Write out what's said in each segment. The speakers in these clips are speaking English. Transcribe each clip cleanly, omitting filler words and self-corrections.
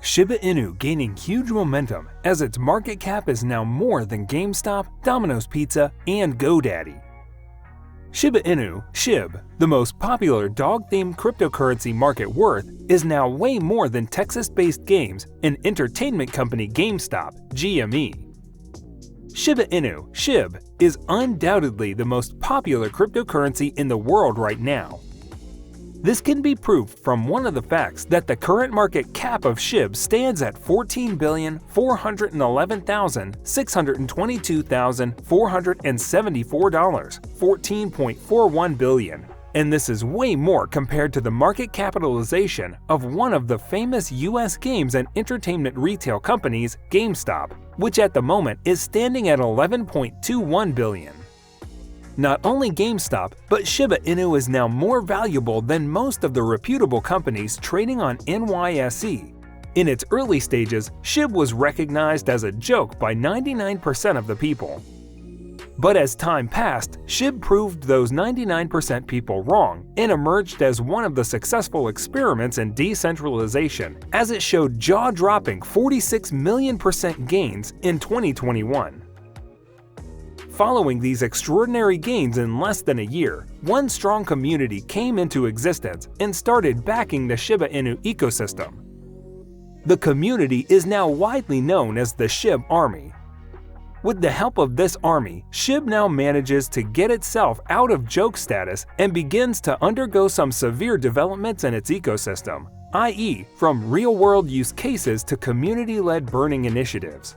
Shiba Inu gaining huge momentum as its market cap is now more than GameStop, Domino's Pizza, and GoDaddy. Shiba Inu, SHIB, the most popular dog-themed cryptocurrency market worth, is now way more than Texas-based games and entertainment company GameStop, GME. Shiba Inu, SHIB, is undoubtedly the most popular cryptocurrency in the world right now. This can be proved from one of the facts that the current market cap of SHIB stands at $14,411,622,474, $14.41 billion. And this is way more compared to the market capitalization of one of the famous US games and entertainment retail companies, GameStop, which at the moment is standing at $11.21 billion. Not only GameStop, but Shiba Inu is now more valuable than most of the reputable companies trading on NYSE. In its early stages, SHIB was recognized as a joke by 99% of the people. But as time passed, SHIB proved those 99% people wrong and emerged as one of the successful experiments in decentralization, as it showed jaw-dropping 46 million % gains in 2021. Following these extraordinary gains in less than a year, one strong community came into existence and started backing the Shiba Inu ecosystem. The community is now widely known as the SHIB Army. With the help of this army, SHIB now manages to get itself out of joke status and begins to undergo some severe developments in its ecosystem, i.e., from real-world use cases to community-led burning initiatives.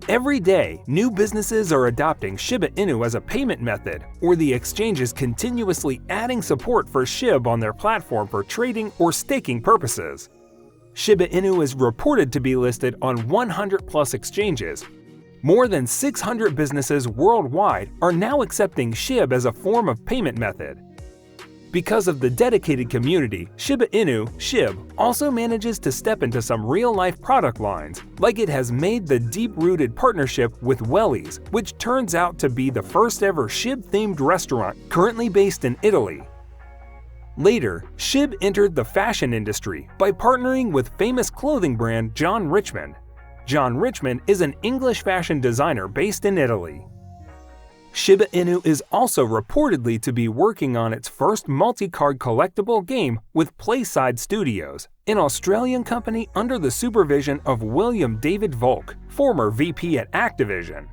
Every day, new businesses are adopting Shiba Inu as a payment method, or the exchange is continuously adding support for SHIB on their platform for trading or staking purposes. Shiba Inu is reported to be listed on 100+ exchanges. More than 600 businesses worldwide are now accepting SHIB as a form of payment method. Because of the dedicated community, Shiba Inu, SHIB, also manages to step into some real-life product lines, like it has made the deep-rooted partnership with Wellies, which turns out to be the first-ever SHIB-themed restaurant currently based in Italy. Later, SHIB entered the fashion industry by partnering with famous clothing brand John Richmond. John Richmond is an English fashion designer based in Italy. Shiba Inu is also reportedly to be working on its first multi-card collectible game with Playside Studios, an Australian company under the supervision of William David Volk, former VP at Activision.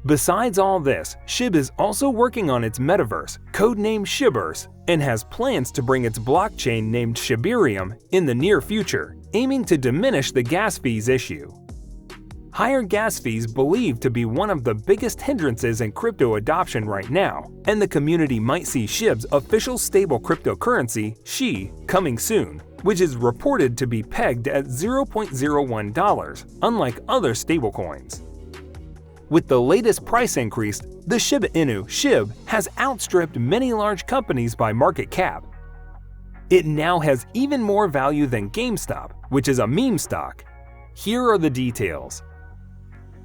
Besides all this, SHIB is also working on its metaverse, codenamed Shiberse, and has plans to bring its blockchain named Shibarium in the near future, aiming to diminish the gas fees issue. Higher gas fees believed to be one of the biggest hindrances in crypto adoption right now, and the community might see SHIB's official stable cryptocurrency, SHI, coming soon, which is reported to be pegged at $0.01, unlike other stablecoins. With the latest price increase, the Shiba Inu, SHIB, has outstripped many large companies by market cap. It now has even more value than GameStop, which is a meme stock. Here are the details.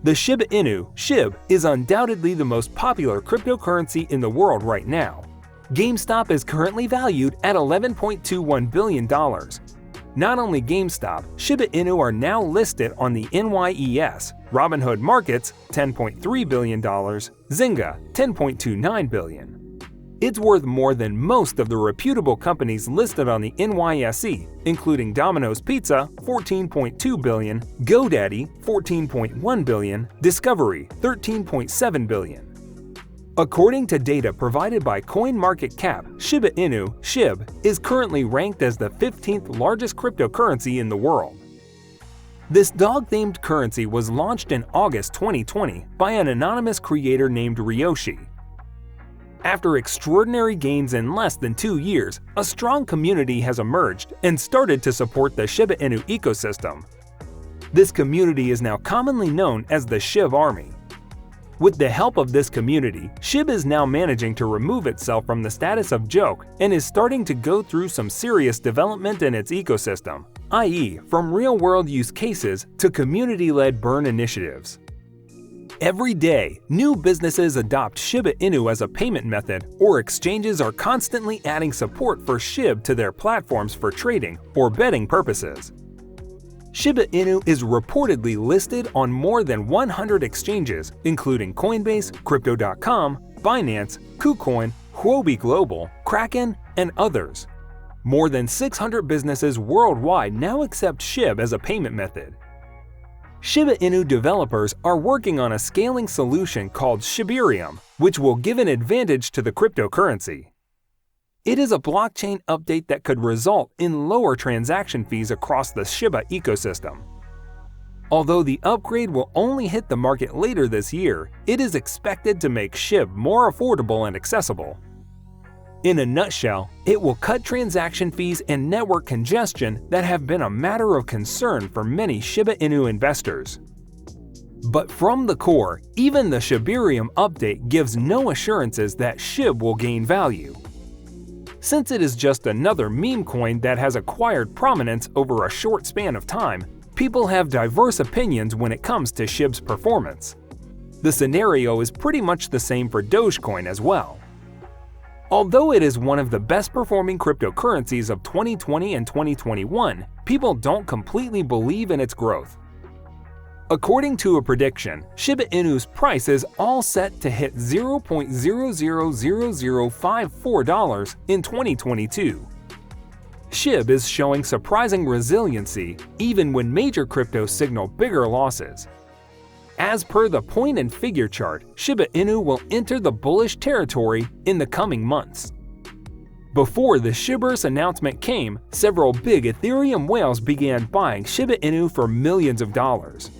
The Shiba Inu, SHIB, is undoubtedly the most popular cryptocurrency in the world right now. GameStop is currently valued at $11.21 billion. Not only GameStop, Shiba Inu are now listed on the NYSE, Robinhood Markets $10.3 billion, Zynga $10.29 billion. It's worth more than most of the reputable companies listed on the NYSE, including Domino's Pizza $14.2 billion, GoDaddy $14.1 billion, Discovery $13.7 billion. According to data provided by CoinMarketCap, Shiba Inu, SHIB, is currently ranked as the 15th largest cryptocurrency in the world. This dog-themed currency was launched in August 2020 by an anonymous creator named Ryoshi. After extraordinary gains in less than 2 years, a strong community has emerged and started to support the Shiba Inu ecosystem. This community is now commonly known as the SHIB Army. With the help of this community, SHIB is now managing to remove itself from the status of joke and is starting to go through some serious development in its ecosystem, i.e., from real-world use cases to community-led burn initiatives. Every day, new businesses adopt Shiba Inu as a payment method, or exchanges are constantly adding support for SHIB to their platforms for trading or betting purposes. Shiba Inu is reportedly listed on more than 100 exchanges, including Coinbase, Crypto.com, Binance, KuCoin, Huobi Global, Kraken, and others. More than 600 businesses worldwide now accept SHIB as a payment method. Shiba Inu developers are working on a scaling solution called Shibarium, which will give an advantage to the cryptocurrency. It is a blockchain update that could result in lower transaction fees across the Shiba ecosystem. Although the upgrade will only hit the market later this year, it is expected to make SHIB more affordable and accessible. In a nutshell, it will cut transaction fees and network congestion that have been a matter of concern for many Shiba Inu investors. But from the core, even the Shibarium update gives no assurances that SHIB will gain value. Since it is just another meme coin that has acquired prominence over a short span of time, people have diverse opinions when it comes to SHIB's performance. The scenario is pretty much the same for Dogecoin as well. Although it is one of the best-performing cryptocurrencies of 2020 and 2021, people don't completely believe in its growth. According to a prediction, Shiba Inu's price is all set to hit $0.000054 in 2022. SHIB is showing surprising resiliency even when major cryptos signal bigger losses. As per the point and figure chart, Shiba Inu will enter the bullish territory in the coming months. Before the Shiba's announcement came, several big Ethereum whales began buying Shiba Inu for millions of dollars.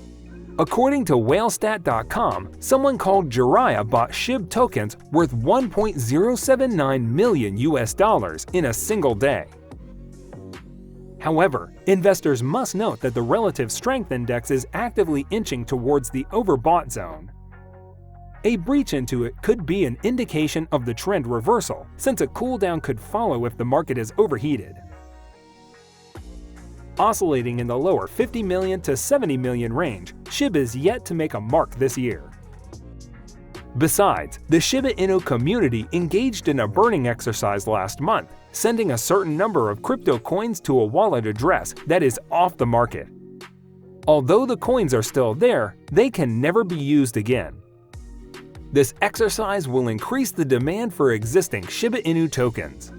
According to whalestat.com, someone called Jiraiya bought SHIB tokens worth $1.079 million in a single day. However, investors must note that the relative strength index is actively inching towards the overbought zone. A breach into it could be an indication of the trend reversal, since a cooldown could follow if the market is overheated. Oscillating in the lower 50 million to 70 million range, SHIB is yet to make a mark this year. Besides, the Shiba Inu community engaged in a burning exercise last month, sending a certain number of crypto coins to a wallet address that is off the market. Although the coins are still there, they can never be used again. This exercise will increase the demand for existing Shiba Inu tokens.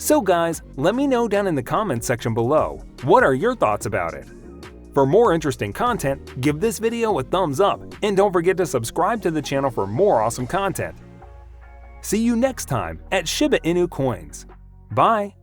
So guys, let me know down in the comments section below, what are your thoughts about it? For more interesting content, give this video a thumbs up and don't forget to subscribe to the channel for more awesome content. See you next time at Shiba Inu Coins. Bye!